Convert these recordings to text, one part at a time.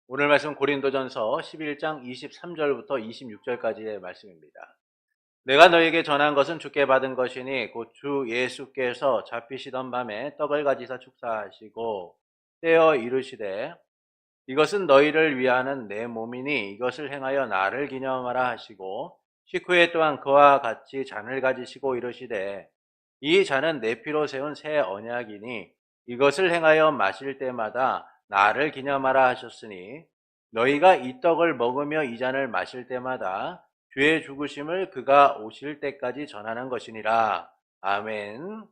오늘 말씀 고린도전서 11장 23절부터 26절까지의 말씀입니다. 내가 너에게 전한 것은 주께 받은 것이니 곧 주 예수께서 잡히시던 밤에 떡을 가지사 축사하시고 떼어 이르시되 이것은 너희를 위하는 내 몸이니 이것을 행하여 나를 기념하라 하시고 식후에 또한 그와 같이 잔을 가지시고 이르시되 이 잔은 내 피로 세운 새 언약이니 이것을 행하여 마실 때마다 나를 기념하라 하셨으니 너희가 이 떡을 먹으며 이 잔을 마실 때마다 주의 죽으심을 그가 오실 때까지 전하는 것이니라. 아멘.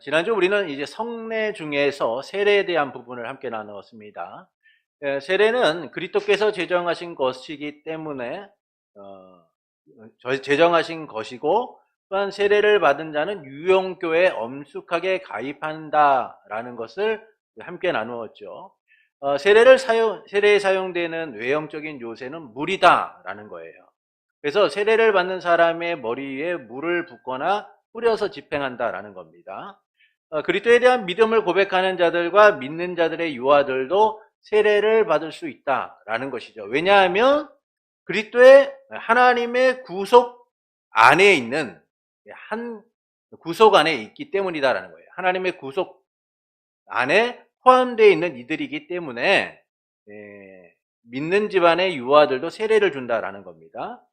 지난주 우리는 이제 성례 중에서 세례에 대한 부분을 함께 나누었습니다. 세례는 그리스도께서 제정하신 것이기 때문에 제정하신 것이고 또한 세례를 받은 자는 유용교회에 엄숙하게 가입한다라는 것을 함께 나누었죠. 세례에 사용되는 외형적인 요새는 물이다라는 거예요. 그래서 세례를 받는 사람의 머리 위에 물을 붓거나 뿌려서 집행한다라는 겁니다. 그리스도에 대한 믿음을 고백하는 자들과 믿는 자들의 유아들도 세례를 받을 수 있다라는 것이죠. 왜냐하면 그리스도의 하나님의 구속 안에 있는 구속 안에 있기 때문이다라는 거예요. 하나님의 구속 안에 포함되어 있는 이들이기 때문에 믿는 집안의 유아들도 세례를 준다라는 겁니다.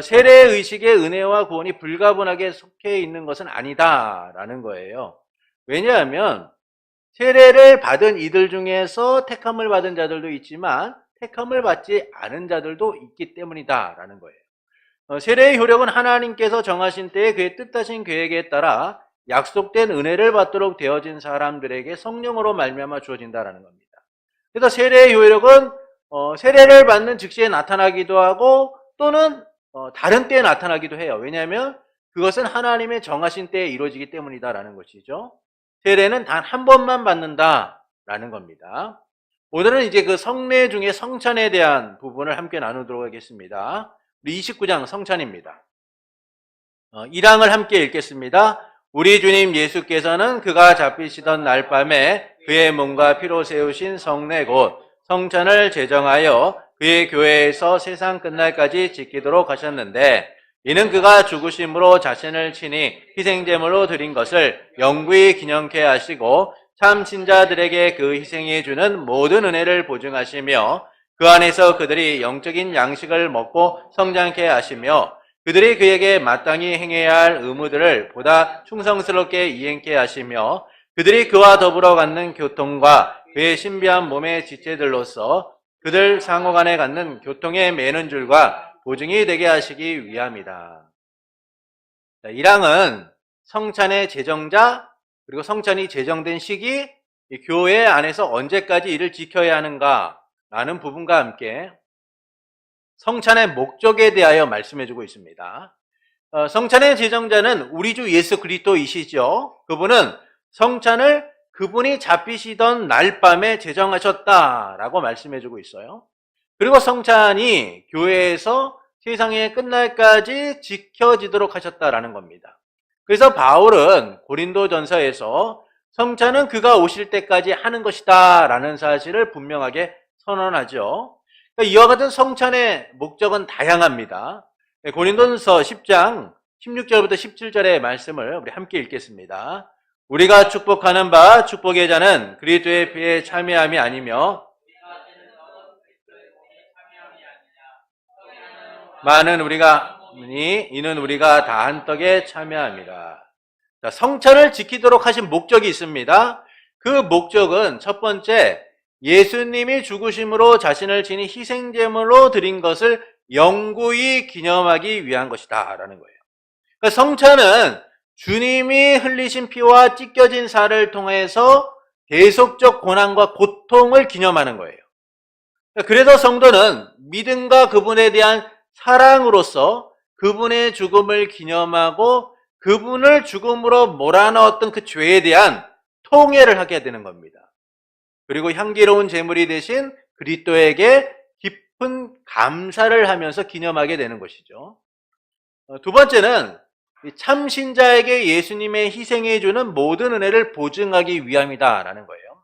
세례 의식의 은혜와 구원이 불가분하게 속해 있는 것은 아니다라는 거예요. 왜냐하면 세례를 받은 이들 중에서 택함을 받은 자들도 있지만 택함을 받지 않은 자들도 있기 때문이다라는 거예요. 세례의 효력은 하나님께서 정하신 때에 그의 뜻하신 계획에 따라 약속된 은혜를 받도록 되어진 사람들에게 성령으로 말미암아 주어진다라는 겁니다. 그래서 세례의 효력은 세례를 받는 즉시에 나타나기도 하고 또는 다른 때에 나타나기도 해요. 왜냐하면 그것은 하나님의 정하신 때에 이루어지기 때문이다라는 것이죠. 세례는 단 한 번만 받는다라는 겁니다. 오늘은 이제 그 성례 중에 성찬에 대한 부분을 함께 나누도록 하겠습니다. 우리 29장 성찬입니다. 1항을 함께 읽겠습니다. 우리 주님 예수께서는 그가 잡히시던 날 밤에 그의 몸과 피로 세우신 성례 곧 성찬을 제정하여 그의 교회에서 세상 끝날까지 지키도록 하셨는데 이는 그가 죽으심으로 자신을 친히 희생제물로 드린 것을 영구히 기념케 하시고 참 신자들에게 그 희생이 주는 모든 은혜를 보증하시며 그 안에서 그들이 영적인 양식을 먹고 성장케 하시며 그들이 그에게 마땅히 행해야 할 의무들을 보다 충성스럽게 이행케 하시며 그들이 그와 더불어 갖는 교통과 그의 신비한 몸의 지체들로서 그들 상호간에 갖는 교통에 매는 줄과 보증이 되게 하시기 위함이다. 1항은 성찬의 제정자 그리고 성찬이 제정된 시기 교회 안에서 언제까지 이를 지켜야 하는가라는 부분과 함께 성찬의 목적에 대하여 말씀해주고 있습니다. 성찬의 제정자는 우리 주 예수 그리스도이시죠. 그분은 성찬을 그분이 잡히시던 날 밤에 제정하셨다라고 말씀해주고 있어요. 그리고 성찬이 교회에서 세상의 끝날까지 지켜지도록 하셨다라는 겁니다. 그래서 바울은 고린도전서에서 성찬은 그가 오실 때까지 하는 것이다 라는 사실을 분명하게 선언하죠. 이와 같은 성찬의 목적은 다양합니다. 고린도전서 10장 16절부터 17절의 말씀을 우리 함께 읽겠습니다. 우리가 축복하는 바 축복의 자는 그리스도의 피에 참여함이 아니며 많은 이는 우리가 다 한 떡에 참여함이라. 성찬을 지키도록 하신 목적이 있습니다. 그 목적은 첫 번째, 예수님이 죽으심으로 자신을 친히 희생제물로 드린 것을 영구히 기념하기 위한 것이다 라는 거예요. 그러니까 성찬은 주님이 흘리신 피와 찢겨진 살을 통해서 계속적 고난과 고통을 기념하는 거예요. 그래서 성도는 믿음과 그분에 대한 사랑으로서 그분의 죽음을 기념하고 그분을 죽음으로 몰아넣었던 그 죄에 대한 통회를 하게 되는 겁니다. 그리고 향기로운 제물이 되신 그리스도에게 깊은 감사를 하면서 기념하게 되는 것이죠. 두 번째는 참신자에게 예수님의 희생해 주는 모든 은혜를 보증하기 위함이다라는 거예요.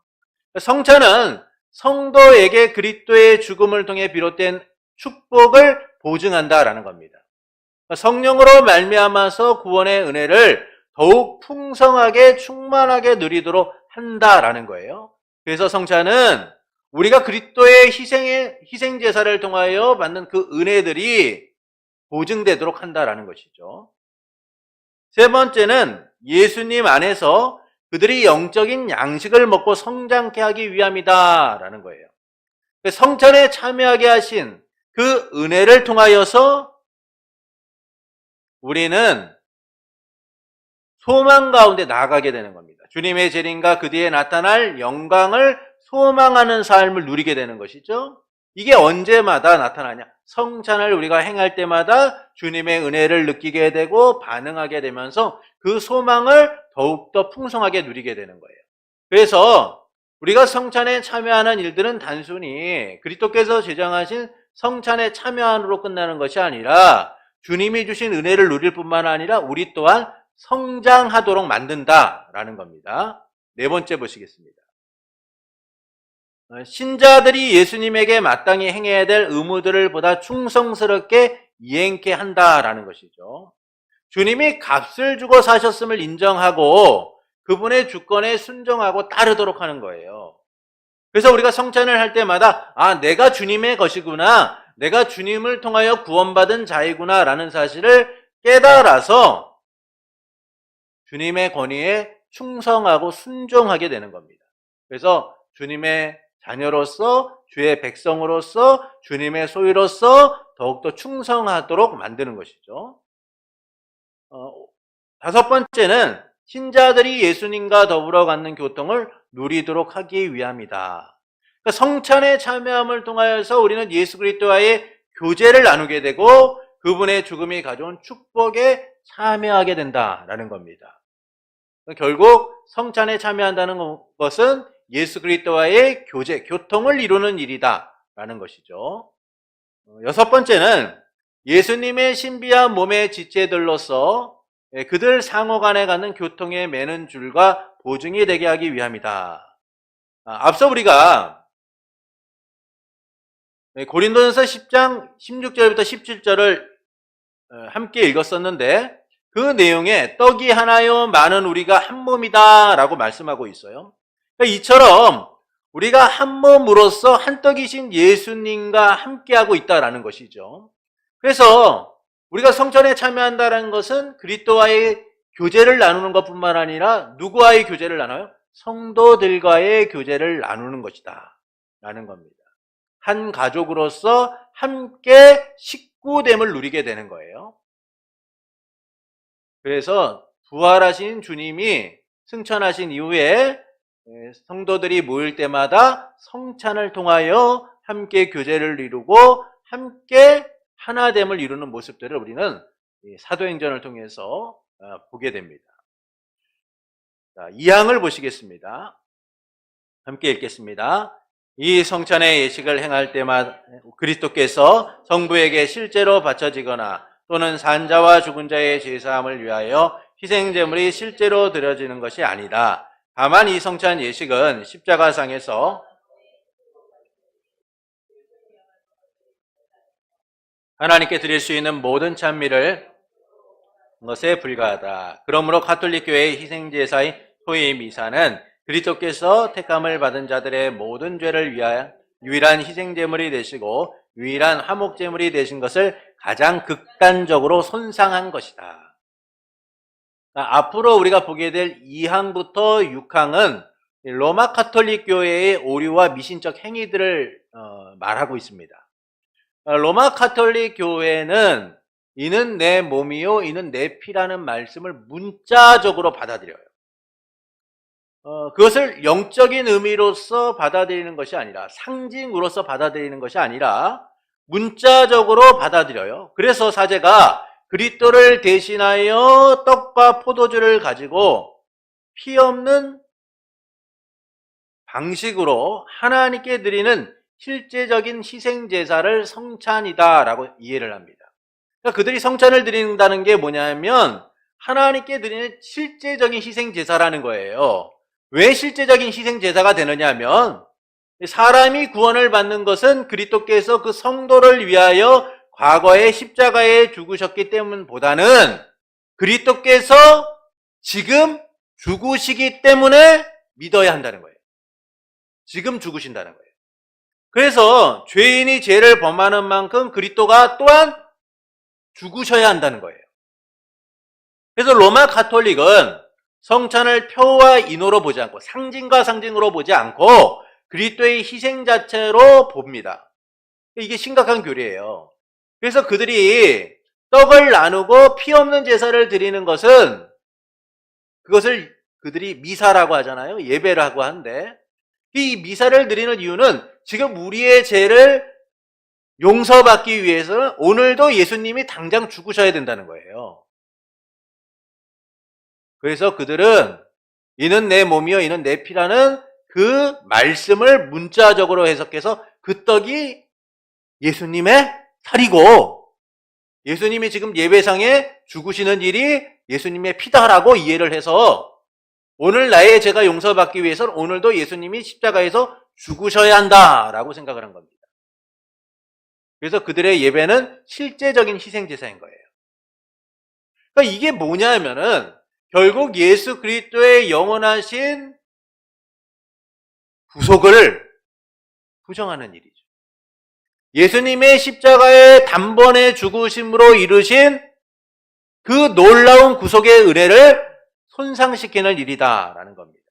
성찬은 성도에게 그리스도의 죽음을 통해 비롯된 축복을 보증한다라는 겁니다. 성령으로 말미암아서 구원의 은혜를 더욱 풍성하게 충만하게 누리도록 한다라는 거예요. 그래서 성찬은 우리가 그리스도의 희생 제사를 통하여 받는 그 은혜들이 보증되도록 한다라는 것이죠. 세 번째는 예수님 안에서 그들이 영적인 양식을 먹고 성장케 하기 위함이다라는 거예요. 성찬에 참여하게 하신 그 은혜를 통하여서 우리는 소망 가운데 나아가게 되는 겁니다. 주님의 재림과 그 뒤에 나타날 영광을 소망하는 삶을 누리게 되는 것이죠. 이게 언제마다 나타나냐? 성찬을 우리가 행할 때마다 주님의 은혜를 느끼게 되고 반응하게 되면서 그 소망을 더욱더 풍성하게 누리게 되는 거예요. 그래서 우리가 성찬에 참여하는 일들은 단순히 그리스도께서 제정하신 성찬에 참여함으로 끝나는 것이 아니라 주님이 주신 은혜를 누릴 뿐만 아니라 우리 또한 성장하도록 만든다라는 겁니다. 네 번째 보시겠습니다. 신자들이 예수님에게 마땅히 행해야 될 의무들을 보다 충성스럽게 이행케 한다라는 것이죠. 주님이 값을 주고 사셨음을 인정하고 그분의 주권에 순종하고 따르도록 하는 거예요. 그래서 우리가 성찬을 할 때마다 내가 주님의 것이구나, 내가 주님을 통하여 구원받은 자이구나 라는 사실을 깨달아서 주님의 권위에 충성하고 순종하게 되는 겁니다. 그래서 주님의 자녀로서, 주의 백성으로서, 주님의 소유로서 더욱더 충성하도록 만드는 것이죠. 다섯 번째는 신자들이 예수님과 더불어 갖는 교통을 누리도록 하기 위함이다. 그러니까 성찬에 참여함을 통하여서 우리는 예수 그리스도와의 교제를 나누게 되고 그분의 죽음이 가져온 축복에 참여하게 된다라는 겁니다. 결국 성찬에 참여한다는 것은 예수 그리스도와의 교제, 교통을 이루는 일이다라는 것이죠. 여섯 번째는 예수님의 신비한 몸의 지체들로서 그들 상호 간에 갖는 교통에 매는 줄과 보증이 되게 하기 위함이다. 앞서 우리가 고린도전서 10장 16절부터 17절을 함께 읽었었는데 그 내용에 떡이 하나요 많은 우리가 한 몸이다 라고 말씀하고 있어요. 이처럼 우리가 한 몸으로서 한 떡이신 예수님과 함께하고 있다라는 것이죠. 그래서 우리가 성찬에 참여한다는 것은 그리스도와의 교제를 나누는 것뿐만 아니라 누구와의 교제를 나눠요? 성도들과의 교제를 나누는 것이다 라는 겁니다. 한 가족으로서 함께 식구됨을 누리게 되는 거예요. 그래서 부활하신 주님이 승천하신 이후에 성도들이 모일 때마다 성찬을 통하여 함께 교제를 이루고 함께 하나됨을 이루는 모습들을 우리는 사도행전을 통해서 보게 됩니다. 자, 2항을 보시겠습니다. 함께 읽겠습니다. 이 성찬의 예식을 행할 때마다 그리스도께서 성부에게 실제로 바쳐지거나 또는 산자와 죽은 자의 제사함을 위하여 희생제물이 실제로 드려지는 것이 아니다. 다만 이 성찬 예식은 십자가상에서 하나님께 드릴 수 있는 모든 찬미를 것에 불과하다. 그러므로 가톨릭 교회의 희생제사인 소위 미사는 그리스도께서 택함을 받은 자들의 모든 죄를 위하여 유일한 희생제물이 되시고 유일한 화목제물이 되신 것을 가장 극단적으로 손상한 것이다. 앞으로 우리가 보게 될 2항부터 6항은 로마 가톨릭 교회의 오류와 미신적 행위들을 말하고 있습니다. 로마 가톨릭 교회는 이는 내 몸이요 이는 내 피라는 말씀을 문자적으로 받아들여요. 그것을 영적인 의미로서 받아들이는 것이 아니라 상징으로서 받아들이는 것이 아니라 문자적으로 받아들여요. 그래서 사제가 그리스도를 대신하여 떡과 포도주를 가지고 피 없는 방식으로 하나님께 드리는 실제적인 희생제사를 성찬이다라고 이해를 합니다. 그러니까 그들이 성찬을 드린다는 게 뭐냐면 하나님께 드리는 실제적인 희생제사라는 거예요. 왜 실제적인 희생제사가 되느냐 하면 사람이 구원을 받는 것은 그리스도께서 그 성도를 위하여 과거에 십자가에 죽으셨기 때문보다는 그리스도께서 지금 죽으시기 때문에 믿어야 한다는 거예요. 지금 죽으신다는 거예요. 그래서 죄인이 죄를 범하는 만큼 그리스도가 또한 죽으셔야 한다는 거예요. 그래서 로마 가톨릭은 성찬을 표와 인호로 보지 않고 상징과 상징으로 보지 않고 그리스도의 희생 자체로 봅니다. 이게 심각한 교리예요. 그래서 그들이 떡을 나누고 피 없는 제사를 드리는 것은 그것을 그들이 미사라고 하잖아요. 예배라고 하는데 이 미사를 드리는 이유는 지금 우리의 죄를 용서받기 위해서는 오늘도 예수님이 당장 죽으셔야 된다는 거예요. 그래서 그들은 이는 내 몸이요 이는 내 피라는 그 말씀을 문자적으로 해석해서 그 떡이 예수님의 살이고 예수님이 지금 예배상에 죽으시는 일이 예수님의 피다라고 이해를 해서 오늘 나의 죄가 용서받기 위해서는 오늘도 예수님이 십자가에서 죽으셔야 한다라고 생각을 한 겁니다. 그래서 그들의 예배는 실제적인 희생제사인 거예요. 그러니까 이게 뭐냐면은 결국 예수 그리스도의 영원하신 구속을 부정하는 일이죠. 예수님의 십자가의 단번에 죽으심으로 이루신 그 놀라운 구속의 은혜를 손상시키는 일이다라는 겁니다.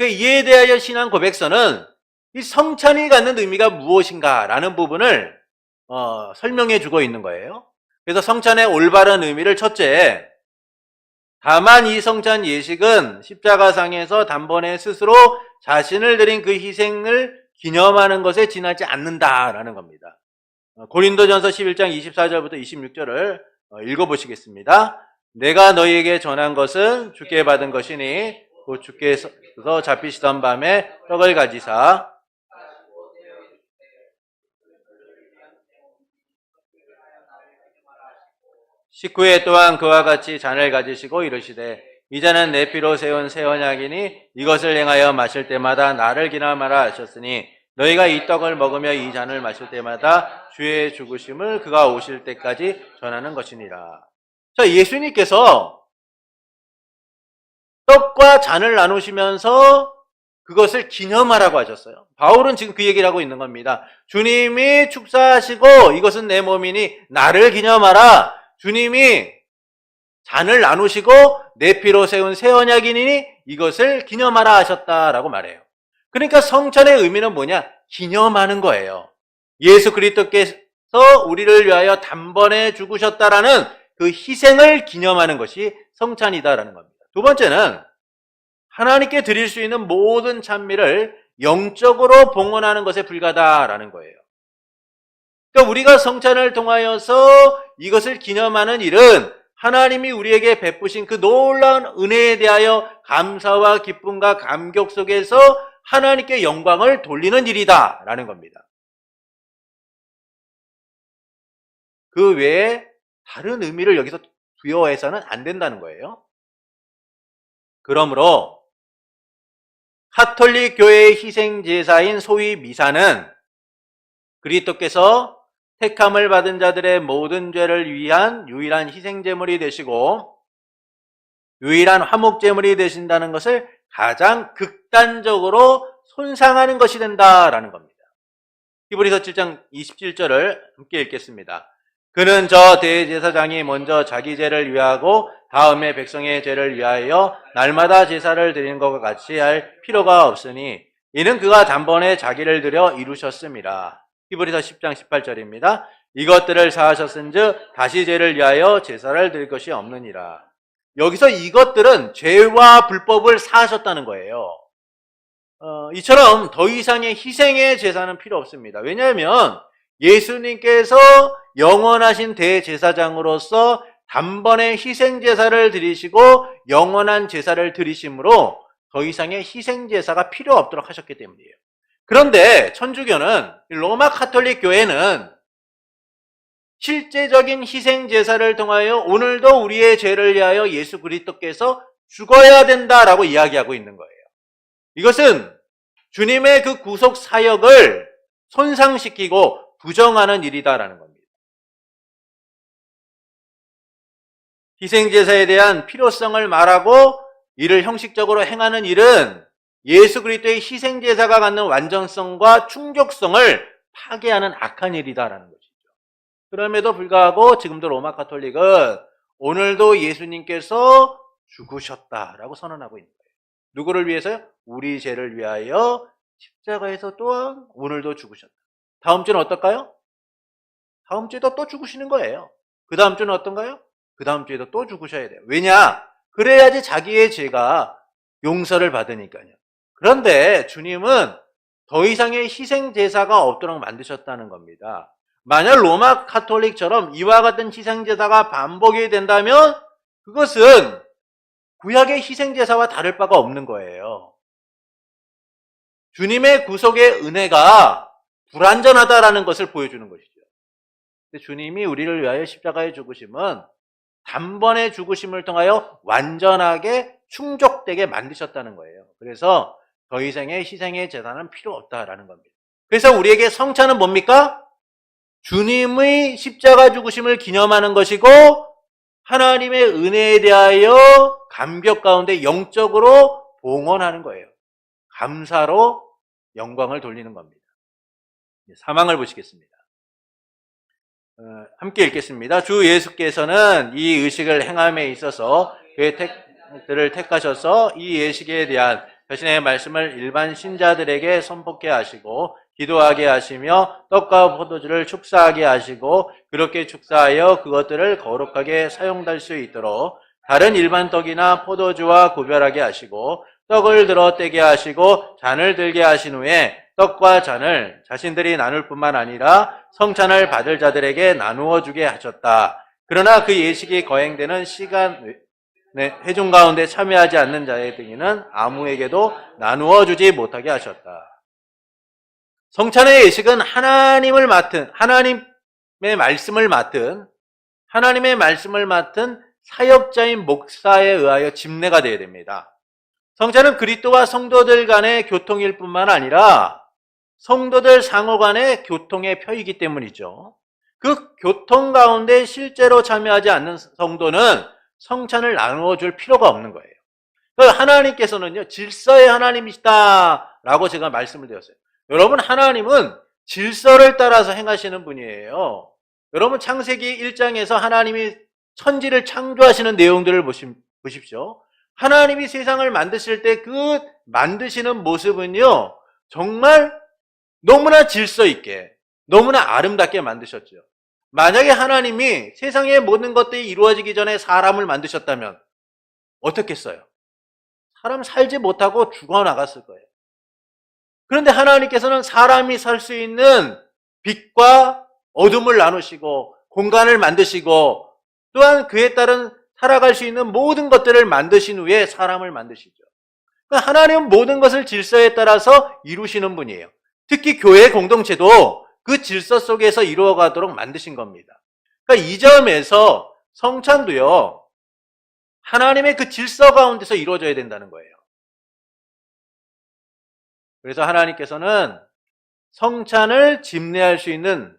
이에 대하여 신앙 고백서는 이 성찬이 갖는 의미가 무엇인가라는 부분을 설명해 주고 있는 거예요. 그래서 성찬의 올바른 의미를 첫째, 다만 이 성찬 예식은 십자가상에서 단번에 스스로 자신을 드린 그 희생을 기념하는 것에 지나지 않는다라는 겁니다. 고린도전서 11장 24절부터 26절을 읽어보시겠습니다. 내가 너희에게 전한 것은 주께 받은 것이니 곧 주께서 잡히시던 밤에 떡을 가지사 식후에 또한 그와 같이 잔을 가지시고 이르시되 이 잔은 내 피로 세운 새 언약이니 이것을 행하여 마실 때마다 나를 기념하라 하셨으니 너희가 이 떡을 먹으며 이 잔을 마실 때마다 주의 죽으심을 그가 오실 때까지 전하는 것이니라. 자, 예수님께서 떡과 잔을 나누시면서 그것을 기념하라고 하셨어요. 바울은 지금 그 얘기를 하고 있는 겁니다. 주님이 축사하시고 이것은 내 몸이니 나를 기념하라. 주님이 잔을 나누시고 내 피로 세운 새 언약이니 이것을 기념하라 하셨다라고 말해요. 그러니까 성찬의 의미는 뭐냐? 기념하는 거예요. 예수 그리스도께서 우리를 위하여 단번에 죽으셨다라는 그 희생을 기념하는 것이 성찬이다라는 겁니다. 두 번째는 하나님께 드릴 수 있는 모든 찬미를 영적으로 봉헌하는 것에 불과하다라는 거예요. 그러니까 우리가 성찬을 통하여서 이것을 기념하는 일은 하나님이 우리에게 베푸신 그 놀라운 은혜에 대하여 감사와 기쁨과 감격 속에서 하나님께 영광을 돌리는 일이다라는 겁니다. 그 외에 다른 의미를 여기서 부여해서는 안 된다는 거예요. 그러므로 가톨릭 교회의 희생제사인 소위 미사는 그리스도께서 택함을 받은 자들의 모든 죄를 위한 유일한 희생제물이 되시고 유일한 화목제물이 되신다는 것을 가장 극단적으로 손상하는 것이 된다라는 겁니다. 히브리서 7장 27절을 함께 읽겠습니다. 그는 저 대제사장이 먼저 자기 죄를 위하고 다음에 백성의 죄를 위하여 날마다 제사를 드리는 것과 같이 할 필요가 없으니 이는 그가 단번에 자기를 들여 이루셨습니다. 히브리서 10장 18절입니다. 이것들을 사하셨은즉 다시 죄를 위하여 제사를 드릴 것이 없느니라. 여기서 이것들은 죄와 불법을 사하셨다는 거예요. 이처럼 더 이상의 희생의 제사는 필요 없습니다. 왜냐하면 예수님께서 영원하신 대제사장으로서 단번에 희생제사를 드리시고 영원한 제사를 드리심으로 더 이상의 희생제사가 필요 없도록 하셨기 때문이에요. 그런데 천주교는, 로마 가톨릭 교회는 실제적인 희생제사를 통하여 오늘도 우리의 죄를 위하여 예수 그리스도께서 죽어야 된다라고 이야기하고 있는 거예요. 이것은 주님의 그 구속 사역을 손상시키고 부정하는 일이다라는 겁니다. 희생제사에 대한 필요성을 말하고 이를 형식적으로 행하는 일은 예수 그리스도의 희생제사가 갖는 완전성과 충족성을 파괴하는 악한 일이다라는 것이죠. 그럼에도 불구하고 지금도 로마 가톨릭은 오늘도 예수님께서 죽으셨다라고 선언하고 있는 거예요. 누구를 위해서요? 우리 죄를 위하여 십자가에서 또한 오늘도 죽으셨다. 다음 주는 어떨까요? 다음 주에도 또 죽으시는 거예요. 그 다음 주는 어떤가요? 그 다음 주에도 또 죽으셔야 돼요. 왜냐? 그래야지 자기의 죄가 용서를 받으니까요. 그런데 주님은 더 이상의 희생제사가 없도록 만드셨다는 겁니다. 만약 로마 카톨릭처럼 이와 같은 희생제사가 반복이 된다면 그것은 구약의 희생제사와 다를 바가 없는 거예요. 주님의 구속의 은혜가 불완전하다라는 것을 보여주는 것이죠. 주님이 우리를 위하여 십자가에 죽으심은 단번에 죽으심을 통하여 완전하게 충족되게 만드셨다는 거예요. 그래서 더 이상의 희생의 제단은 필요 없다라는 겁니다. 그래서 우리에게 성찬은 뭡니까? 주님의 십자가 죽으심을 기념하는 것이고 하나님의 은혜에 대하여 감격 가운데 영적으로 봉헌하는 거예요. 감사로 영광을 돌리는 겁니다. 사망을 보시겠습니다. 함께 읽겠습니다. 주 예수께서는 이 의식을 행함에 있어서 그의 택들을 택하셔서 이 예식에 대한 자신의 말씀을 일반 신자들에게 선포케 하시고 기도하게 하시며 떡과 포도주를 축사하게 하시고 그렇게 축사하여 그것들을 거룩하게 사용할 수 있도록 다른 일반 떡이나 포도주와 구별하게 하시고 떡을 들어 떼게 하시고 잔을 들게 하신 후에 떡과 잔을 자신들이 나눌 뿐만 아니라 성찬을 받을 자들에게 나누어 주게 하셨다. 그러나 그 예식이 거행되는 시간 회중 가운데 참여하지 않는 자의 등에는 아무에게도 나누어 주지 못하게 하셨다. 성찬의 예식은 하나님의 말씀을 맡은 사역자인 목사에 의하여 집례가 되어야 됩니다. 성찬은 그리스도와 성도들 간의 교통일 뿐만 아니라 성도들 상호 간의 교통의 표이기 때문이죠. 그 교통 가운데 실제로 참여하지 않는 성도는 성찬을 나누어 줄 필요가 없는 거예요. 하나님께서는요, 질서의 하나님이시다라고 제가 말씀을 드렸어요. 여러분, 하나님은 질서를 따라서 행하시는 분이에요. 여러분, 창세기 1장에서 하나님이 천지를 창조하시는 내용들을 보십시오. 하나님이 세상을 만드실 때 그 만드시는 모습은요, 정말 너무나 질서 있게, 너무나 아름답게 만드셨죠. 만약에 하나님이 세상의 모든 것들이 이루어지기 전에 사람을 만드셨다면 어떻겠어요? 사람 살지 못하고 죽어나갔을 거예요. 그런데 하나님께서는 사람이 살 수 있는 빛과 어둠을 나누시고 공간을 만드시고 또한 그에 따른 살아갈 수 있는 모든 것들을 만드신 후에 사람을 만드시죠. 그러니까 하나님은 모든 것을 질서에 따라서 이루시는 분이에요. 특히 교회 공동체도 그 질서 속에서 이루어가도록 만드신 겁니다. 그러니까 이 점에서 성찬도요, 하나님의 그 질서 가운데서 이루어져야 된다는 거예요. 그래서 하나님께서는 성찬을 집례할 수 있는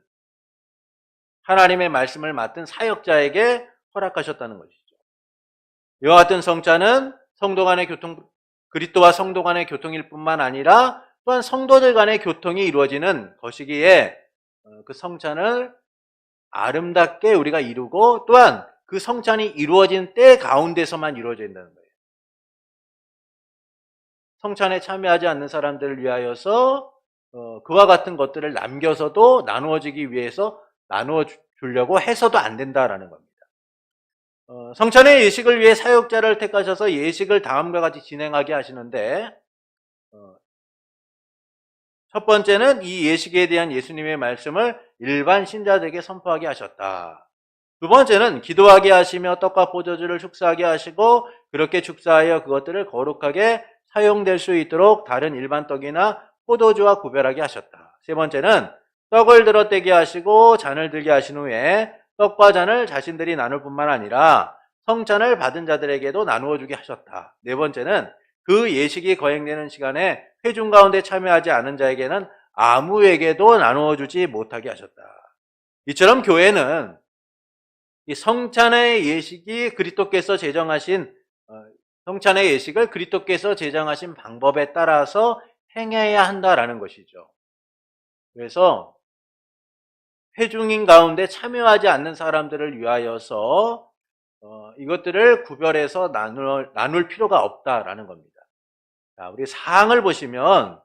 하나님의 말씀을 맡은 사역자에게 허락하셨다는 것이죠. 이와 같은 성찬은 성도 간의 그리스도와 성도 간의 교통일 뿐만 아니라 또한 성도들 간의 교통이 이루어지는 것이기에 그 성찬을 아름답게 우리가 이루고 또한 그 성찬이 이루어진 때 가운데서만 이루어져야 된다는 거예요. 성찬에 참여하지 않는 사람들을 위하여서 그와 같은 것들을 남겨서도 나누어지기 위해서 나누어 주려고 해서도 안 된다라는 겁니다. 성찬의 예식을 위해 사역자를 택하셔서 예식을 다음과 같이 진행하게 하시는데 첫 번째는 이 예식에 대한 예수님의 말씀을 일반 신자들에게 선포하게 하셨다. 두 번째는 기도하게 하시며 떡과 포도주를 축사하게 하시고 그렇게 축사하여 그것들을 거룩하게 사용될 수 있도록 다른 일반 떡이나 포도주와 구별하게 하셨다. 세 번째는 떡을 들어 떼게 하시고 잔을 들게 하신 후에 떡과 잔을 자신들이 나눌 뿐만 아니라 성찬을 받은 자들에게도 나누어 주게 하셨다. 네 번째는 그 예식이 거행되는 시간에 회중 가운데 참여하지 않은 자에게는 아무에게도 나누어 주지 못하게 하셨다. 이처럼 교회는 이 성찬의 예식이 그리스도께서 제정하신 성찬의 예식을 그리스도께서 제정하신 방법에 따라서 행해야 한다라는 것이죠. 그래서 회중인 가운데 참여하지 않는 사람들을 위하여서 이것들을 구별해서 나눌 필요가 없다라는 겁니다. 자, 우리 사항을 보시면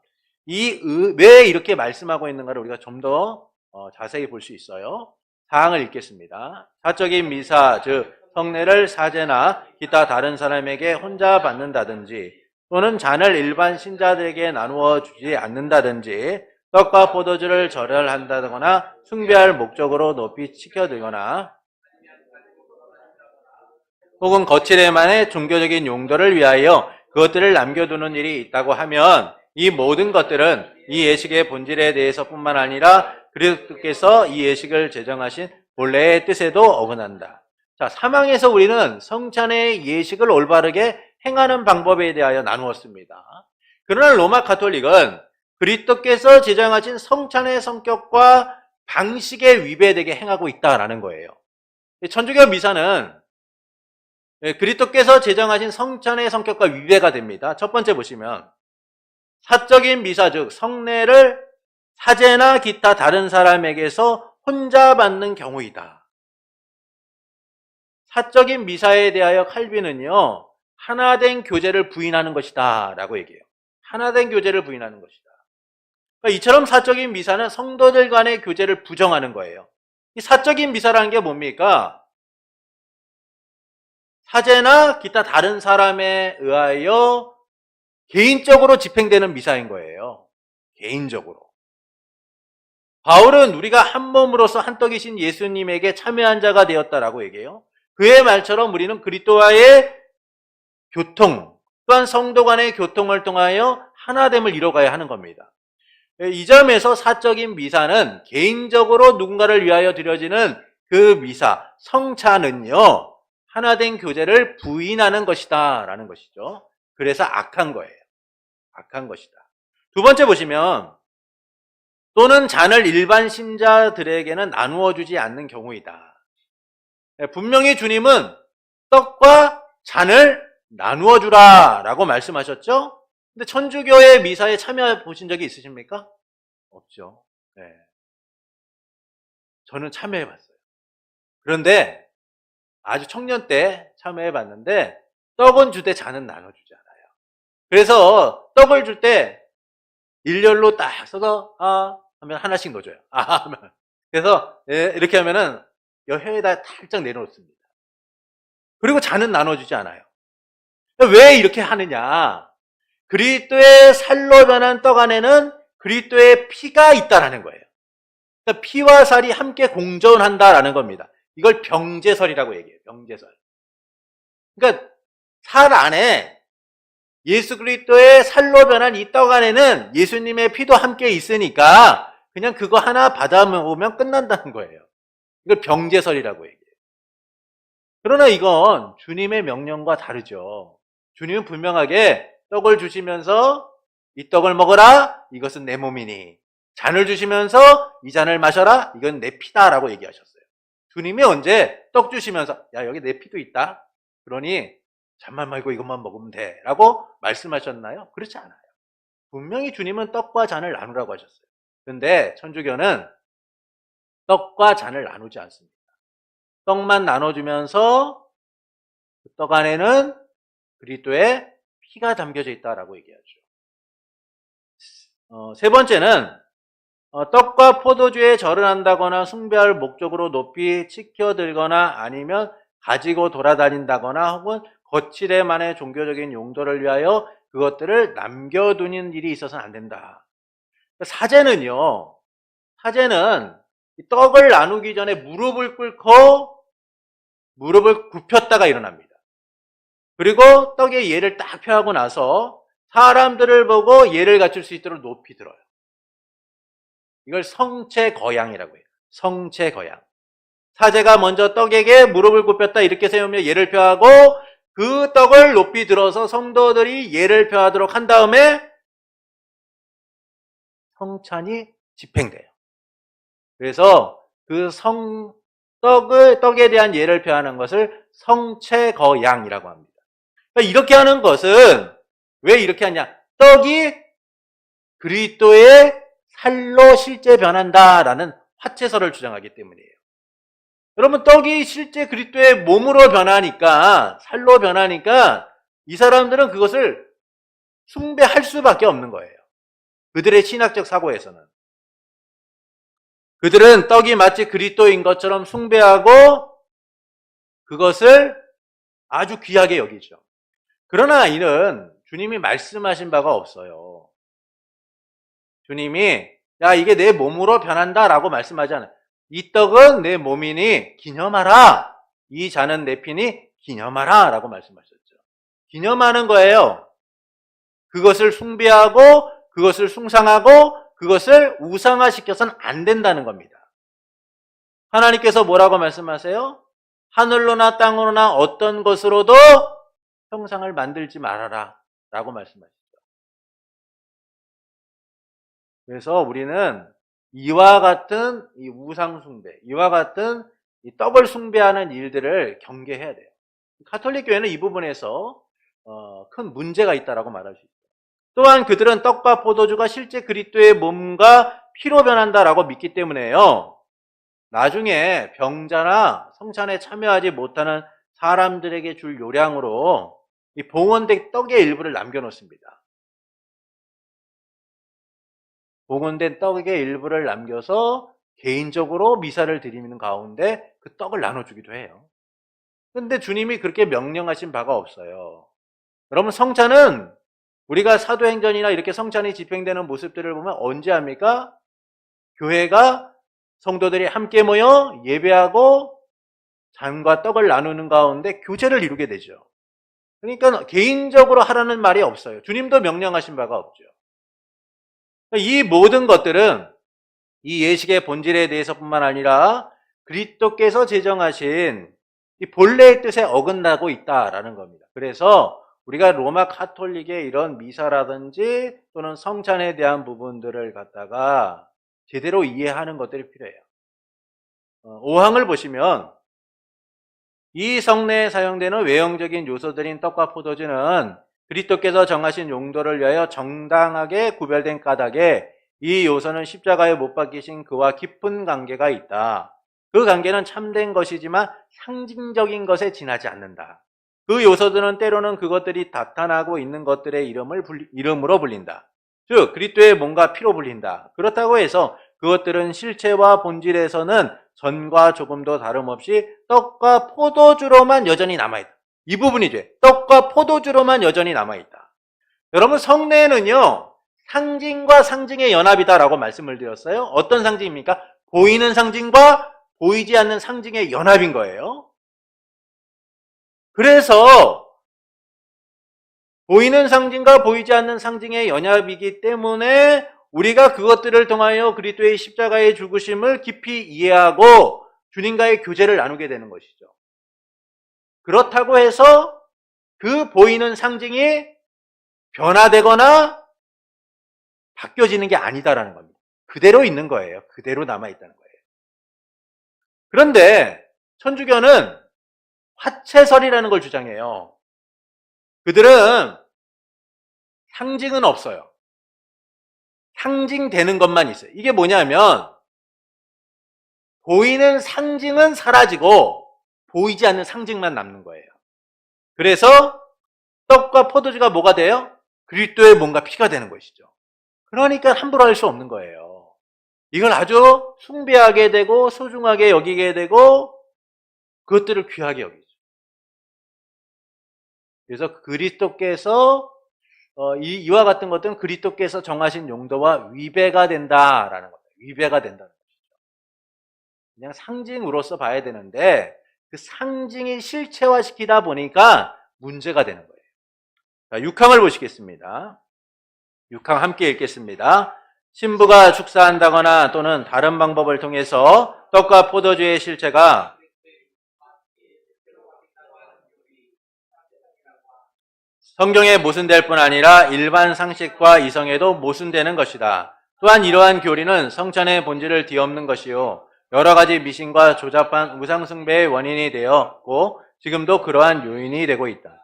왜 이렇게 말씀하고 있는가를 우리가 좀 더 자세히 볼 수 있어요. 사항을 읽겠습니다. 사적인 미사, 즉 성례를 사제나 기타 다른 사람에게 혼자 받는다든지 또는 잔을 일반 신자들에게 나누어 주지 않는다든지 떡과 포도주를 절혈한다거나 숭배할 목적으로 높이 치켜들거나 혹은 거칠에만의 종교적인 용도를 위하여 그것들을 남겨두는 일이 있다고 하면 이 모든 것들은 이 예식의 본질에 대해서뿐만 아니라 그리스도께서 이 예식을 제정하신 본래의 뜻에도 어긋난다. 자, 3항에서 우리는 성찬의 예식을 올바르게 행하는 방법에 대하여 나누었습니다. 그러나 로마 가톨릭은 그리스도께서 제정하신 성찬의 성격과 방식에 위배되게 행하고 있다라는 거예요. 천주교 미사는 그리스도께서 제정하신 성찬의 성격과 위배가 됩니다. 첫 번째 보시면 사적인 미사, 즉 성례를 사제나 기타 다른 사람에게서 혼자 받는 경우이다. 사적인 미사에 대하여 칼빈은요, 하나된 교제를 부인하는 것이다 라고 얘기해요. 하나된 교제를 부인하는 것이다. 그러니까 이처럼 사적인 미사는 성도들 간의 교제를 부정하는 거예요. 이 사적인 미사라는 게 뭡니까? 사제나 기타 다른 사람에 의하여 개인적으로 집행되는 미사인 거예요. 개인적으로. 바울은 우리가 한 몸으로서 한 떡이신 예수님에게 참여한 자가 되었다라고 얘기해요. 그의 말처럼 우리는 그리스도와의 교통, 또한 성도 간의 교통을 통하여 하나됨을 이뤄가야 하는 겁니다. 이 점에서 사적인 미사는 개인적으로 누군가를 위하여 드려지는 그 미사, 성찬은요, 하나된 교제를 부인하는 것이다 라는 것이죠. 그래서 악한 거예요. 악한 것이다. 두 번째 보시면 또는 잔을 일반 신자들에게는 나누어 주지 않는 경우이다. 분명히 주님은 떡과 잔을 나누어 주라 라고 말씀하셨죠? 근데 천주교의 미사에 참여해 보신 적이 있으십니까? 없죠. 네. 저는 참여해 봤어요. 그런데 아주 청년 때 참여해 봤는데 떡은 주되 잔은 나눠주지 않아요. 그래서 떡을 줄 때 일렬로 딱 써서 하면 하나씩 넣어줘요. 하면. 그래서 이렇게 하면은 혀에다 살짝 내놓습니다. 그리고 잔은 나눠주지 않아요. 왜 이렇게 하느냐? 그리스도의 살로 변한 떡 안에는 그리스도의 피가 있다라는 거예요. 그러니까 피와 살이 함께 공존한다라는 겁니다. 이걸 병제설이라고 얘기해요. 병제설. 그러니까 살 안에 예수 그리스도의 살로 변한 이 떡 안에는 예수님의 피도 함께 있으니까 그냥 그거 하나 받아오면 끝난다는 거예요. 이걸 병제설이라고 얘기해요. 그러나 이건 주님의 명령과 다르죠. 주님은 분명하게 떡을 주시면서 이 떡을 먹어라. 이것은 내 몸이니. 잔을 주시면서 이 잔을 마셔라. 이건 내 피다라고 얘기하셨어요. 주님이 언제 떡 주시면서 야 여기 내 피도 있다. 그러니 잔만 말고 이것만 먹으면 돼 라고 말씀하셨나요? 그렇지 않아요. 분명히 주님은 떡과 잔을 나누라고 하셨어요. 그런데 천주교는 떡과 잔을 나누지 않습니다. 떡만 나눠주면서 그 떡 안에는 그리스도의 피가 담겨져 있다라고 얘기하죠. 세 번째는 떡과 포도주에 절을 한다거나 숭배할 목적으로 높이 치켜들거나 아니면 가지고 돌아다닌다거나 혹은 거칠에만의 종교적인 용도를 위하여 그것들을 남겨두는 일이 있어서는 안 된다. 사제는요, 사제는 떡을 나누기 전에 무릎을 꿇고 무릎을 굽혔다가 일어납니다. 그리고 떡에 예를 딱 펴하고 나서 사람들을 보고 예를 갖출 수 있도록 높이 들어요. 이걸 성체거양이라고 해요. 성체거양. 사제가 먼저 떡에게 무릎을 굽혔다 이렇게 세우며 예를 펴하고 그 그 떡을 높이 들어서 성도들이 예를 표하도록 한 다음에 성찬이 집행돼요. 그래서 그 떡에 대한 예를 표하는 것을 성체거양이라고 합니다. 그러니까 이렇게 하는 것은 왜 이렇게 하냐? 떡이 그리스도의 살로 실제 변한다라는 화채설을 주장하기 때문이에요. 여러분, 떡이 실제 그리스도의 몸으로 변하니까, 살로 변하니까 이 사람들은 그것을 숭배할 수밖에 없는 거예요. 그들의 신학적 사고에서는. 그들은 떡이 마치 그리스도인 것처럼 숭배하고 그것을 아주 귀하게 여기죠. 그러나 이는 주님이 말씀하신 바가 없어요. 주님이 야, 이게 내 몸으로 변한다라고 말씀하지 않아요. 이 떡은 내 몸이니 기념하라. 이 잔은 내 피니 기념하라 라고 말씀하셨죠. 기념하는 거예요. 그것을 숭배하고 그것을 숭상하고 그것을 우상화시켜서는 안 된다는 겁니다. 하나님께서 뭐라고 말씀하세요? 하늘로나 땅으로나 어떤 것으로도 형상을 만들지 말아라 라고 말씀하시죠. 그래서 우리는 이와 같은 이 우상 숭배, 이와 같은 이 떡을 숭배하는 일들을 경계해야 돼요. 가톨릭 교회는 이 부분에서 큰 문제가 있다라고 말할 수 있어요. 또한 그들은 떡과 포도주가 실제 그리스도의 몸과 피로 변한다라고 믿기 때문에요. 나중에 병자나 성찬에 참여하지 못하는 사람들에게 줄 요량으로 이 봉헌된 떡의 일부를 남겨놓습니다. 봉헌된 떡의 일부를 남겨서 개인적으로 미사를 드리는 가운데 그 떡을 나눠주기도 해요. 그런데 주님이 그렇게 명령하신 바가 없어요. 여러분, 성찬은 우리가 사도행전이나 이렇게 성찬이 집행되는 모습들을 보면 언제 합니까? 교회가 성도들이 함께 모여 예배하고 잔과 떡을 나누는 가운데 교제를 이루게 되죠. 그러니까 개인적으로 하라는 말이 없어요. 주님도 명령하신 바가 없죠. 이 모든 것들은 이 예식의 본질에 대해서뿐만 아니라 그리스도께서 제정하신 이 본래의 뜻에 어긋나고 있다라는 겁니다. 그래서 우리가 로마 카톨릭의 이런 미사라든지 또는 성찬에 대한 부분들을 갖다가 제대로 이해하는 것들이 필요해요. 5항을 보시면 이 성례에 사용되는 외형적인 요소들인 떡과 포도주는 그리스도께서 정하신 용도를 위하여 정당하게 구별된 까닭에 이 요소는 십자가에 못 박히신 그와 깊은 관계가 있다. 그 관계는 참된 것이지만 상징적인 것에 지나지 않는다. 그 요소들은 때로는 그것들이 나타나고 있는 것들의 이름으로 불린다. 즉 그리스도의 몸과 피로 불린다. 그렇다고 해서 그것들은 실체와 본질에서는 전과 조금도 다름없이 떡과 포도주로만 여전히 남아있다. 이 부분이죠. 떡과 포도주로만 여전히 남아있다. 여러분, 성례는요, 상징과 상징의 연합이다라고 말씀을 드렸어요. 어떤 상징입니까? 보이는 상징과 보이지 않는 상징의 연합인 거예요. 그래서 보이는 상징과 보이지 않는 상징의 연합이기 때문에 우리가 그것들을 통하여 그리스도의 십자가의 죽으심을 깊이 이해하고 주님과의 교제를 나누게 되는 것이죠. 그렇다고 해서 그 보이는 상징이 변화되거나 바뀌어지는 게 아니다라는 겁니다. 그대로 있는 거예요. 그대로 남아있다는 거예요. 그런데 천주교는 화채설이라는 걸 주장해요. 그들은 상징은 없어요. 상징되는 것만 있어요. 이게 뭐냐면 보이는 상징은 사라지고 보이지 않는 상징만 남는 거예요. 그래서 떡과 포도주가 뭐가 돼요? 그리스도의 몸과 피가 되는 것이죠. 그러니까 함부로 할 수 없는 거예요. 이걸 아주 숭배하게 되고 소중하게 여기게 되고 그것들을 귀하게 여기죠. 그래서 그리스도께서 이와 같은 것들은 그리스도께서 정하신 용도와 위배가 된다라는 거예요. 위배가 된다는 것이죠. 그냥 상징으로서 봐야 되는데 그 상징이 실체화시키다 보니까 문제가 되는 거예요. 자, 6항을 보시겠습니다. 6항 함께 읽겠습니다. 신부가 축사한다거나 또는 다른 방법을 통해서 떡과 포도주의 실체가 성경에 모순될 뿐 아니라 일반 상식과 이성에도 모순되는 것이다. 또한 이러한 교리는 성찬의 본질을 뒤엎는 것이요 여러 가지 미신과 조잡한 우상숭배의 원인이 되었고 지금도 그러한 요인이 되고 있다.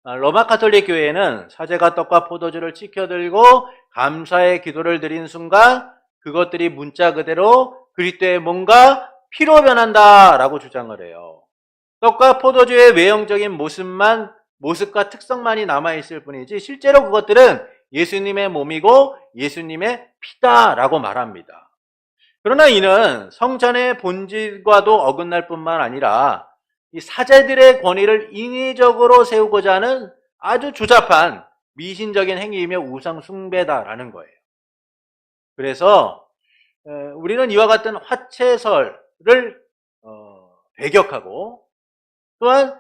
로마 가톨릭 교회는 사제가 떡과 포도주를 치켜들고 감사의 기도를 드린 순간 그것들이 문자 그대로 그리스도의 몸과 피로 변한다라고 주장을 해요. 떡과 포도주의 외형적인 모습과 특성만이 남아있을 뿐이지 실제로 그것들은 예수님의 몸이고 예수님의 피다라고 말합니다. 그러나 이는 성찬의 본질과도 어긋날 뿐만 아니라 이 사제들의 권위를 인위적으로 세우고자 하는 아주 조잡한 미신적인 행위이며 우상 숭배다라는 거예요. 그래서 우리는 이와 같은 화채설을 배격하고 또한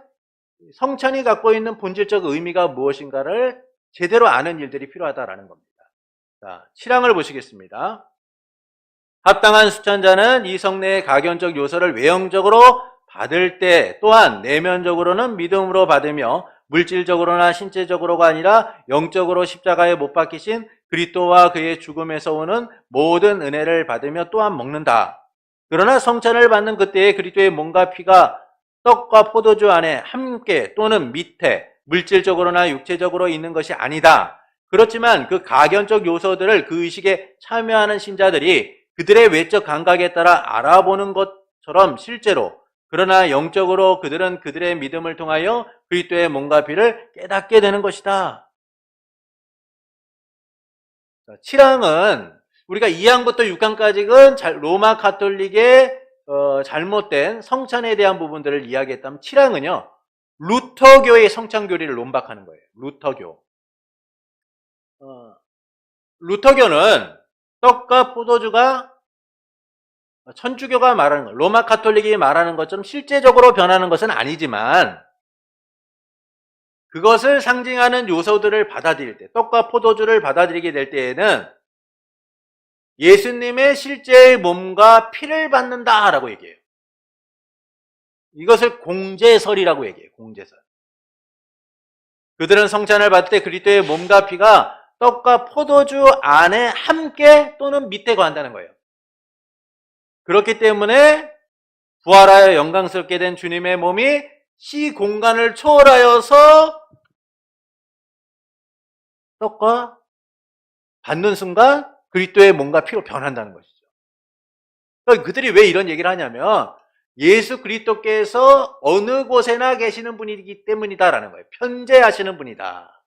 성찬이 갖고 있는 본질적 의미가 무엇인가를 제대로 아는 일들이 필요하다라는 겁니다. 자, 7항을 보시겠습니다. 합당한 수찬자는 이 성례의 가견적 요소를 외형적으로 받을 때 또한 내면적으로는 믿음으로 받으며 물질적으로나 신체적으로가 아니라 영적으로 십자가에 못 박히신 그리스도와 그의 죽음에서 오는 모든 은혜를 받으며 또한 먹는다. 그러나 성찬을 받는 그때에 그리스도의 몸과 피가 떡과 포도주 안에 함께 또는 밑에 물질적으로나 육체적으로 있는 것이 아니다. 그렇지만 그 가견적 요소들을 그 의식에 참여하는 신자들이 그들의 외적 감각에 따라 알아보는 것처럼 실제로 그러나 영적으로 그들은 그들의 믿음을 통하여 그리스도의 몸과 피를 깨닫게 되는 것이다. 7항은 우리가 2항부터 6항까지는 로마 가톨릭의 잘못된 성찬에 대한 부분들을 이야기했다면 7항은요. 루터교의 성찬교리를 논박하는 거예요. 루터교. 루터교는 떡과 포도주가 천주교가 말하는 것, 로마 가톨릭이 말하는 것처럼 실제적으로 변하는 것은 아니지만 그것을 상징하는 요소들을 받아들일 때, 떡과 포도주를 받아들이게 될 때에는 예수님의 실제의 몸과 피를 받는다라고 얘기해요. 이것을 공제설이라고 얘기해요. 공제설. 그들은 성찬을 받을 때 그리스도의 몸과 피가 떡과 포도주 안에 함께 또는 밑에 거한다는 거예요. 그렇기 때문에 부활하여 영광스럽게 된 주님의 몸이 시 공간을 초월하여서 떡과 받는 순간 그리스도의 몸과 피로 변한다는 것이죠. 그러니까 그들이 왜 이런 얘기를 하냐면 예수 그리스도께서 어느 곳에나 계시는 분이기 때문이다라는 거예요. 편재하시는 분이다.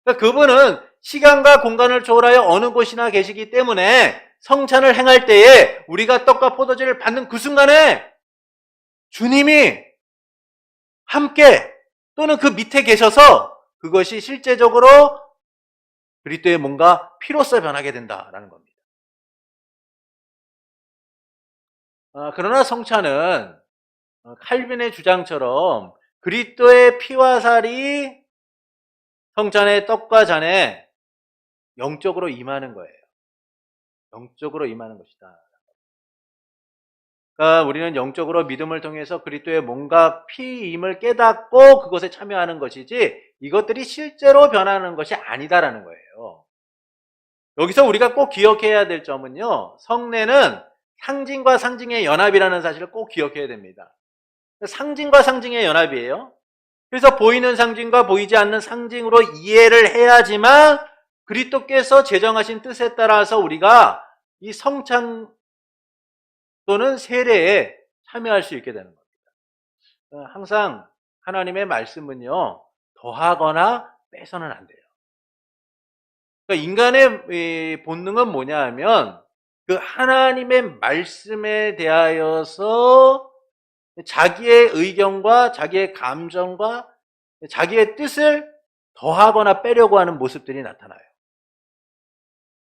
그러니까 그분은 시간과 공간을 초월하여 어느 곳이나 계시기 때문에 성찬을 행할 때에 우리가 떡과 포도주를 받는 그 순간에 주님이 함께 또는 그 밑에 계셔서 그것이 실제적으로 그리스도의 몸과 피로써 변하게 된다라는 겁니다. 그러나 성찬은 칼빈의 주장처럼 그리스도의 피와 살이 성찬의 떡과 잔에 영적으로 임하는 거예요. 영적으로 임하는 것이다. 그러니까 우리는 영적으로 믿음을 통해서 그리스도의 몸과 피임을 깨닫고 그것에 참여하는 것이지 이것들이 실제로 변하는 것이 아니다라는 거예요. 여기서 우리가 꼭 기억해야 될 점은요. 성례는 상징과 상징의 연합이라는 사실을 꼭 기억해야 됩니다. 상징과 상징의 연합이에요. 그래서 보이는 상징과 보이지 않는 상징으로 이해를 해야지만 그리스도께서 제정하신 뜻에 따라서 우리가 이 성찬 또는 세례에 참여할 수 있게 되는 겁니다. 항상 하나님의 말씀은요. 더하거나 빼서는 안 돼요. 그러니까 인간의 본능은 뭐냐 하면 그 하나님의 말씀에 대하여서 자기의 의견과 자기의 감정과 자기의 뜻을 더하거나 빼려고 하는 모습들이 나타나요.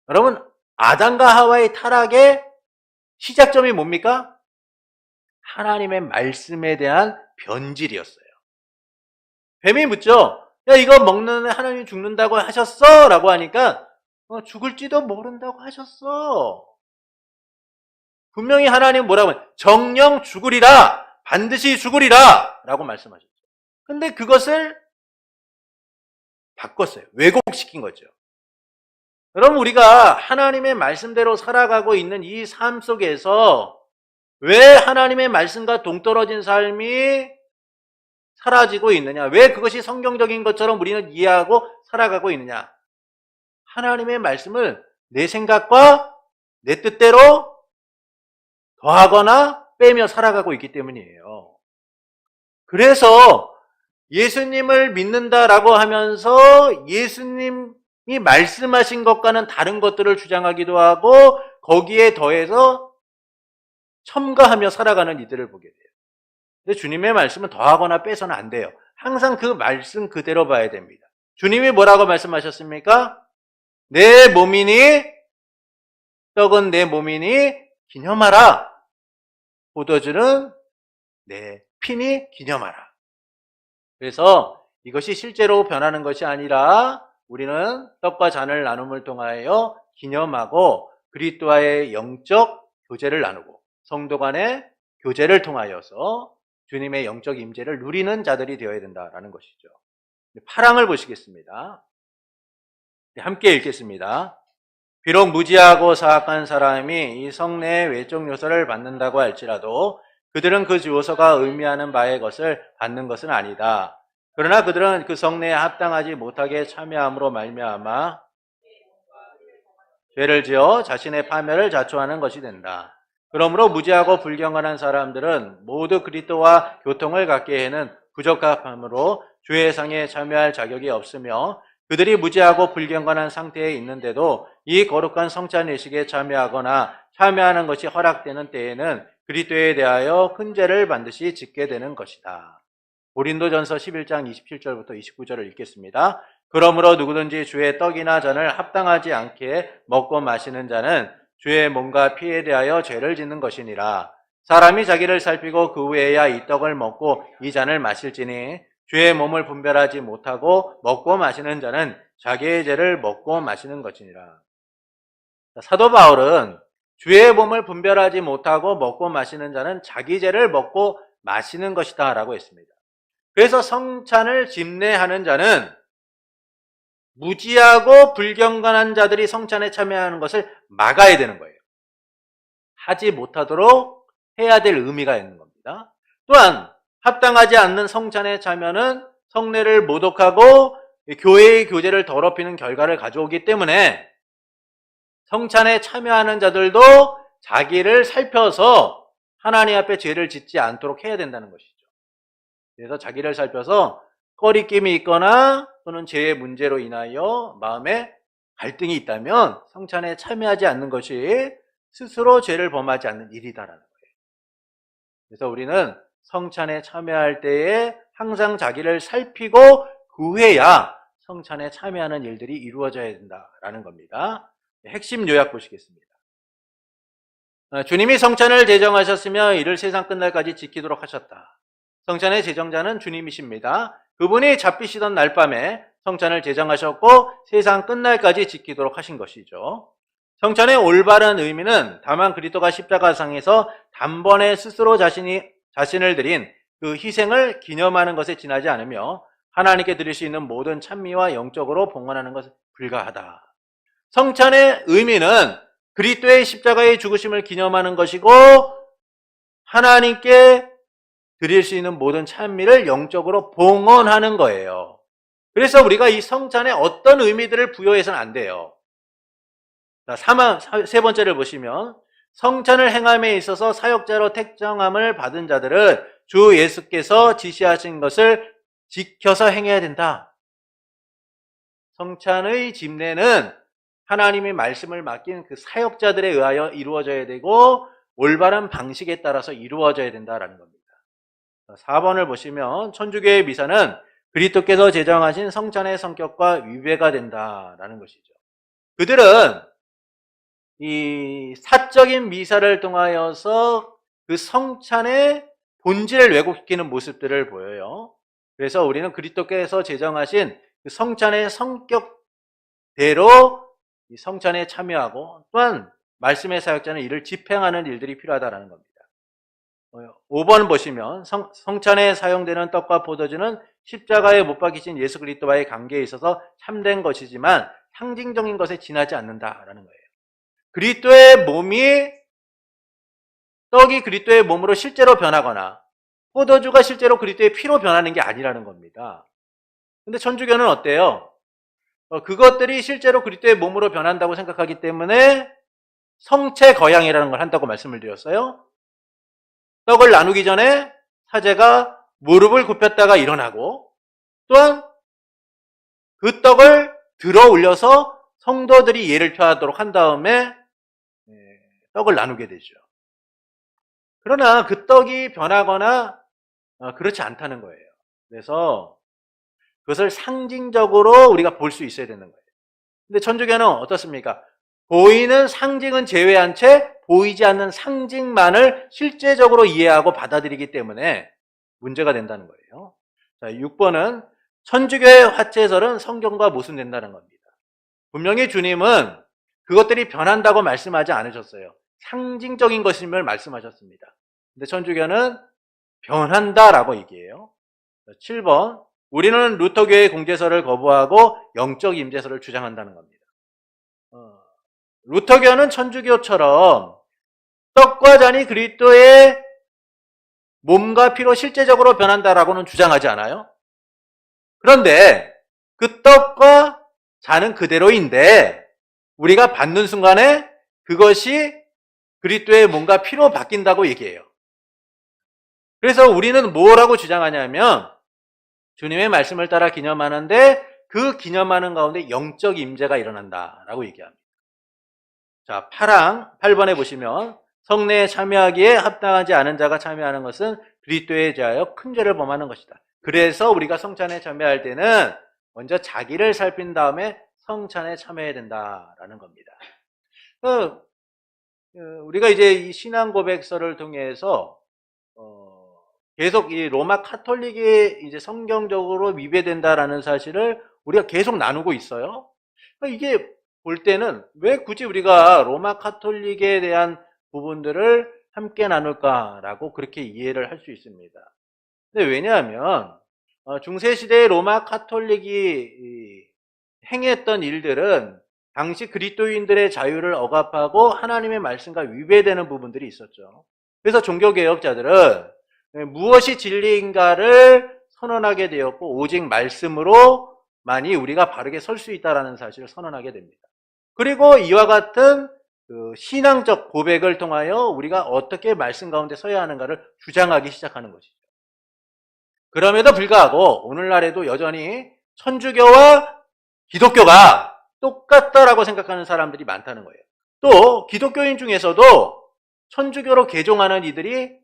여러분, 아담과 하와의 타락의 시작점이 뭡니까? 하나님의 말씀에 대한 변질이었어요. 뱀이 묻죠. 야, 이거 먹는 하나님이 죽는다고 하셨어? 라고 하니까 죽을지도 모른다고 하셨어. 분명히 하나님 뭐라고 하면 정령 죽으리라. 반드시 죽으리라. 라고 말씀하셨죠. 근데 그것을 바꿨어요. 왜곡시킨 거죠. 그럼 우리가 하나님의 말씀대로 살아가고 있는 이 삶 속에서 왜 하나님의 말씀과 동떨어진 삶이 사라지고 있느냐? 왜 그것이 성경적인 것처럼 우리는 이해하고 살아가고 있느냐? 하나님의 말씀을 내 생각과 내 뜻대로 더하거나 빼며 살아가고 있기 때문이에요. 그래서 예수님을 믿는다라고 하면서 예수님이 말씀하신 것과는 다른 것들을 주장하기도 하고 거기에 더해서 첨가하며 살아가는 이들을 보게 돼요. 근데 주님의 말씀은 더하거나 빼서는 안 돼요. 항상 그 말씀 그대로 봐야 됩니다. 주님이 뭐라고 말씀하셨습니까? 내 몸이니 떡은 내 몸이니 기념하라. 포도주는 내 피니 기념하라. 그래서 이것이 실제로 변하는 것이 아니라 우리는 떡과 잔을 나눔을 통하여 기념하고 그리스도와의 영적 교제를 나누고 성도 간의 교제를 통하여서 주님의 영적 임재를 누리는 자들이 되어야 된다라는 것이죠. 8항을 보시겠습니다. 함께 읽겠습니다. 비록 무지하고 사악한 사람이 이 성내의 외적 요소를 받는다고 할지라도 그들은 그 요소가 의미하는 바의 것을 받는 것은 아니다. 그러나 그들은 그 성내에 합당하지 못하게 참여함으로 말미암아 죄를 지어 자신의 파멸을 자초하는 것이 된다. 그러므로 무지하고 불경건한 사람들은 모두 그리스도와 교통을 갖게 해는 부적합함으로 주의 상에 참여할 자격이 없으며 그들이 무지하고 불경건한 상태에 있는데도 이 거룩한 성찬 예식에 참여하거나 참여하는 것이 허락되는 때에는 그리스도에 대하여 큰 죄를 반드시 짓게 되는 것이다. 고린도전서 11장 27절부터 29절을 읽겠습니다. 그러므로 누구든지 주의 떡이나 잔을 합당하지 않게 먹고 마시는 자는 주의 몸과 피에 대하여 죄를 짓는 것이니라. 사람이 자기를 살피고 그 후에야 이 떡을 먹고 이 잔을 마실지니 주의 몸을 분별하지 못하고 먹고 마시는 자는 자기의 죄를 먹고 마시는 것이니라. 사도 바울은 주의 몸을 분별하지 못하고 먹고 마시는 자는 자기 죄를 먹고 마시는 것이다 라고 했습니다. 그래서 성찬을 집례하는 자는 무지하고 불경건한 자들이 성찬에 참여하는 것을 막아야 되는 거예요. 하지 못하도록 해야 될 의미가 있는 겁니다. 또한 합당하지 않는 성찬에 참여는 성례를 모독하고 교회의 교제를 더럽히는 결과를 가져오기 때문에 성찬에 참여하는 자들도 자기를 살펴서 하나님 앞에 죄를 짓지 않도록 해야 된다는 것이죠. 그래서 자기를 살펴서 꺼리낌이 있거나 또는 죄의 문제로 인하여 마음에 갈등이 있다면 성찬에 참여하지 않는 것이 스스로 죄를 범하지 않는 일이다라는 거예요. 그래서 우리는 성찬에 참여할 때에 항상 자기를 살피고 그 후에야 성찬에 참여하는 일들이 이루어져야 된다라는 겁니다. 핵심 요약 보시겠습니다. 주님이 성찬을 제정하셨으며 이를 세상 끝날까지 지키도록 하셨다. 성찬의 제정자는 주님이십니다. 그분이 잡히시던 날 밤에 성찬을 제정하셨고 세상 끝날까지 지키도록 하신 것이죠. 성찬의 올바른 의미는 다만 그리스도가 십자가상에서 단번에 스스로 자신을 드린 그 희생을 기념하는 것에 지나지 않으며 하나님께 드릴 수 있는 모든 찬미와 영적으로 봉헌하는 것에 불과하다. 성찬의 의미는 그리스도의 십자가의 죽으심을 기념하는 것이고 하나님께 드릴 수 있는 모든 찬미를 영적으로 봉헌하는 거예요. 그래서 우리가 이 성찬에 어떤 의미들을 부여해서는 안 돼요. 세 번째를 보시면 성찬을 행함에 있어서 사역자로 택정함을 받은 자들은 주 예수께서 지시하신 것을 지켜서 행해야 된다. 성찬의 집례는 하나님의 말씀을 맡긴 그 사역자들에 의하여 이루어져야 되고 올바른 방식에 따라서 이루어져야 된다라는 겁니다. 4번을 보시면 천주교의 미사는 그리스도께서 제정하신 성찬의 성격과 위배가 된다라는 것이죠. 그들은 이 사적인 미사를 통하여서 그 성찬의 본질을 왜곡시키는 모습들을 보여요. 그래서 우리는 그리스도께서 제정하신 그 성찬의 성격대로 이 성찬에 참여하고 또한 말씀의 사역자는 이를 집행하는 일들이 필요하다는 겁니다. 5번 보시면 성찬에 사용되는 떡과 포도주는 십자가에 못 박히신 예수 그리스도와의 관계에 있어서 참된 것이지만 상징적인 것에 지나지 않는다라는 거예요. 그리스도의 몸이 떡이 그리스도의 몸으로 실제로 변하거나 포도주가 실제로 그리스도의 피로 변하는 게 아니라는 겁니다. 근데 천주교는 어때요? 그것들이 실제로 그리스도의 몸으로 변한다고 생각하기 때문에 성체 거양이라는 걸 한다고 말씀을 드렸어요. 떡을 나누기 전에 사제가 무릎을 굽혔다가 일어나고 또한 그 떡을 들어 올려서 성도들이 예를 표하도록 한 다음에 떡을 나누게 되죠. 그러나 그 떡이 변하거나 그렇지 않다는 거예요. 그래서 그것을 상징적으로 우리가 볼 수 있어야 되는 거예요. 근데 천주교는 어떻습니까? 보이는 상징은 제외한 채 보이지 않는 상징만을 실제적으로 이해하고 받아들이기 때문에 문제가 된다는 거예요. 자, 6번은 천주교의 화채설은 성경과 모순된다는 겁니다. 분명히 주님은 그것들이 변한다고 말씀하지 않으셨어요. 상징적인 것임을 말씀하셨습니다. 근데 천주교는 변한다라고 얘기해요. 7번, 우리는 루터교의 공제설을 거부하고 영적 임재설을 주장한다는 겁니다. 루터교는 천주교처럼 떡과 잔이 그리스도의 몸과 피로 실제적으로 변한다라고는 주장하지 않아요. 그런데 그 떡과 잔은 그대로인데 우리가 받는 순간에 그것이 그리스도의 몸과 피로 바뀐다고 얘기해요. 그래서 우리는 뭐라고 주장하냐면 주님의 말씀을 따라 기념하는데 그 기념하는 가운데 영적 임재가 일어난다라고 얘기합니다. 자, 8번에 보시면 성례에 참여하기에 합당하지 않은 자가 참여하는 것은 그리스도에 대하여 큰 죄를 범하는 것이다. 그래서 우리가 성찬에 참여할 때는 먼저 자기를 살핀 다음에 성찬에 참여해야 된다라는 겁니다. 우리가 이제 이 신앙 고백서를 통해서 계속 이 로마 카톨릭이 이제 성경적으로 위배된다라는 사실을 우리가 계속 나누고 있어요. 이게 볼 때는 왜 굳이 우리가 로마 카톨릭에 대한 부분들을 함께 나눌까라고 그렇게 이해를 할 수 있습니다. 근데 왜냐하면 중세시대의 로마 카톨릭이 행했던 일들은 당시 그리스도인들의 자유를 억압하고 하나님의 말씀과 위배되는 부분들이 있었죠. 그래서 종교개혁자들은 무엇이 진리인가를 선언하게 되었고 오직 말씀으로만이 우리가 바르게 설 수 있다는 사실을 선언하게 됩니다. 그리고 이와 같은 신앙적 고백을 통하여 우리가 어떻게 말씀 가운데 서야 하는가를 주장하기 시작하는 것이죠. 그럼에도 불구하고 오늘날에도 여전히 천주교와 기독교가 똑같다라고 생각하는 사람들이 많다는 거예요. 또 기독교인 중에서도 천주교로 개종하는 이들이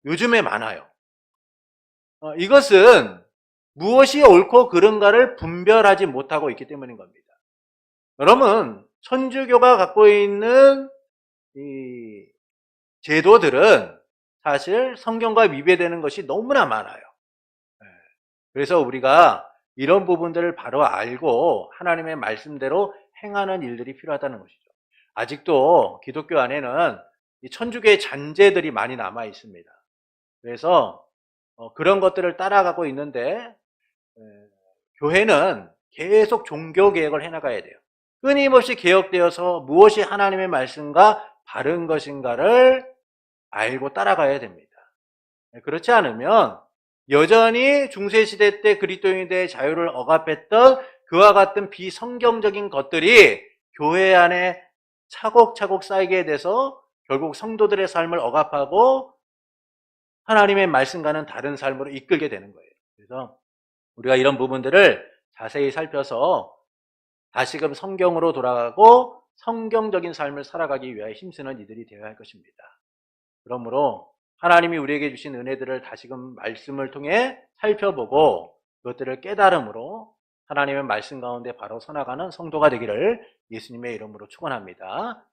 요즘에 많아요. 이것은 무엇이 옳고 그른가를 분별하지 못하고 있기 때문인 겁니다. 여러분, 천주교가 갖고 있는 이 제도들은 사실 성경과 위배되는 것이 너무나 많아요. 그래서 우리가 이런 부분들을 바로 알고 하나님의 말씀대로 행하는 일들이 필요하다는 것이죠. 아직도 기독교 안에는 이 천주교의 잔재들이 많이 남아 있습니다. 그래서 그런 것들을 따라가고 있는데 교회는 계속 종교개혁을 해나가야 돼요. 끊임없이 개혁되어서 무엇이 하나님의 말씀과 바른 것인가를 알고 따라가야 됩니다. 그렇지 않으면 여전히 중세시대 때 그리스도인들의 자유를 억압했던 그와 같은 비성경적인 것들이 교회 안에 차곡차곡 쌓이게 돼서 결국 성도들의 삶을 억압하고 하나님의 말씀과는 다른 삶으로 이끌게 되는 거예요. 그래서 우리가 이런 부분들을 자세히 살펴서 다시금 성경으로 돌아가고 성경적인 삶을 살아가기 위하여 힘쓰는 이들이 되어야 할 것입니다. 그러므로 하나님이 우리에게 주신 은혜들을 다시금 말씀을 통해 살펴보고 그것들을 깨달음으로 하나님의 말씀 가운데 바로 서나가는 성도가 되기를 예수님의 이름으로 축원합니다.